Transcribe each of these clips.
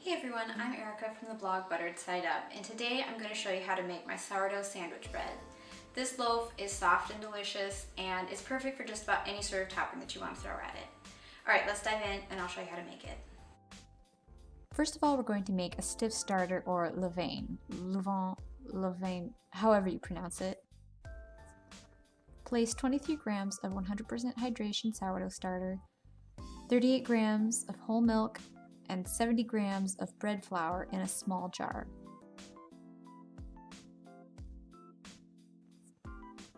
Hey everyone, I'm Erica from the blog Buttered Side Up, and today I'm going to show you how to make my sourdough sandwich bread. This loaf is soft and delicious, and it's perfect for just about any sort of topping that you want to throw at it. Alright, let's dive in and I'll show you how to make it. First of all, we're going to make a stiff starter, or levain, however you pronounce it. Place 23 grams of 100% hydration sourdough starter, 38 grams of whole milk, and 70 grams of bread flour in a small jar.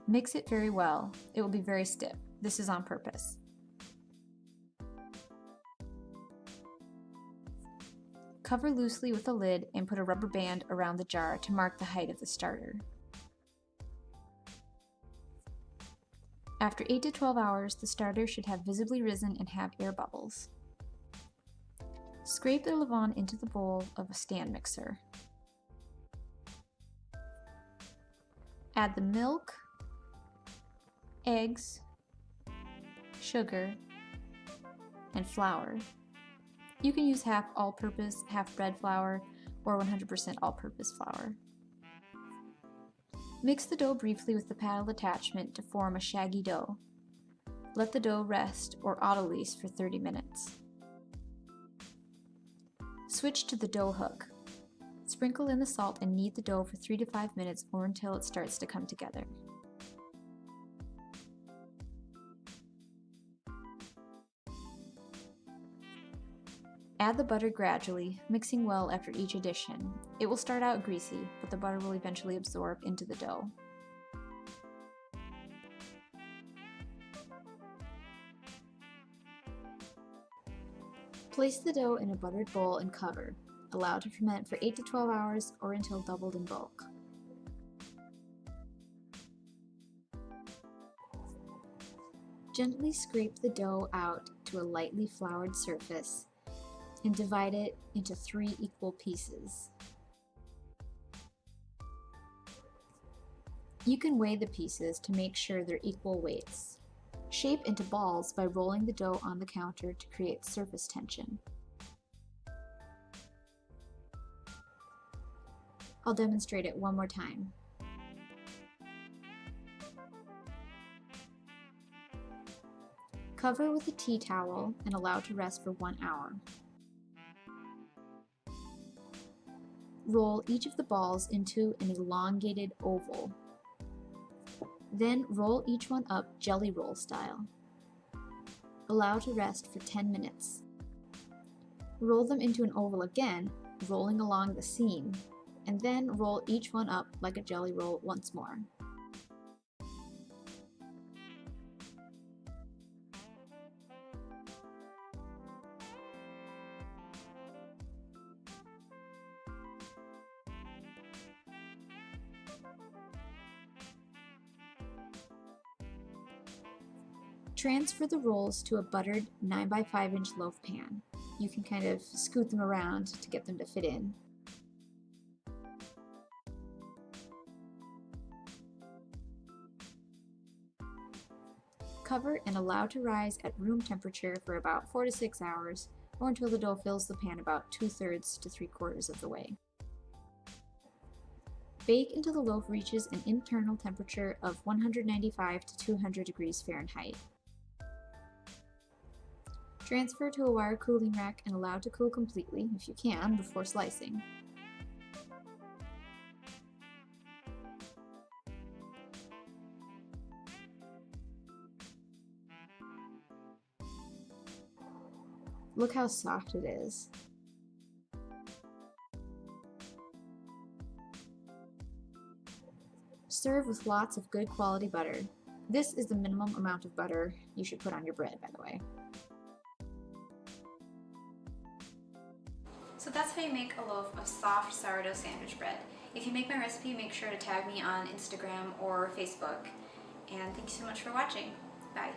Mix it very well. It will be very stiff. This is on purpose. Cover loosely with a lid and put a rubber band around the jar to mark the height of the starter. After 8 to 12 hours, the starter should have visibly risen and have air bubbles. Scrape the levain into the bowl of a stand mixer. Add the milk, eggs, sugar, and flour. You can use half all-purpose, half bread flour, or 100% all-purpose flour. Mix the dough briefly with the paddle attachment to form a shaggy dough. Let the dough rest or autolyse for 30 minutes. Switch to the dough hook. Sprinkle in the salt and knead the dough for 3 to 5 minutes or until it starts to come together. Add the butter gradually, mixing well after each addition. It will start out greasy, but the butter will eventually absorb into the dough. Place the dough in a buttered bowl and cover. Allow to ferment for 8 to 12 hours or until doubled in bulk. Gently scrape the dough out to a lightly floured surface and divide it into 3 equal pieces. You can weigh the pieces to make sure they're equal weights. Shape into balls by rolling the dough on the counter to create surface tension. I'll demonstrate it one more time. Cover with a tea towel and allow to rest for 1 hour. Roll each of the balls into an elongated oval. Then roll each one up jelly roll style. Allow to rest for 10 minutes. Roll them into an oval again, rolling along the seam, and then roll each one up like a jelly roll once more. Transfer the rolls to a buttered 9 by 5 inch loaf pan. You can kind of scoot them around to get them to fit in. Cover and allow to rise at room temperature for about 4 to 6 hours, or until the dough fills the pan about 2/3 to 3/4 of the way. Bake until the loaf reaches an internal temperature of 195 to 200 degrees Fahrenheit. Transfer to a wire cooling rack and allow to cool completely, if you can, before slicing. Look how soft it is. Serve with lots of good quality butter. This is the minimum amount of butter you should put on your bread, by the way. So that's how you make a loaf of soft sourdough sandwich bread. If you make my recipe, make sure to tag me on Instagram or Facebook. And thank you so much for watching. Bye.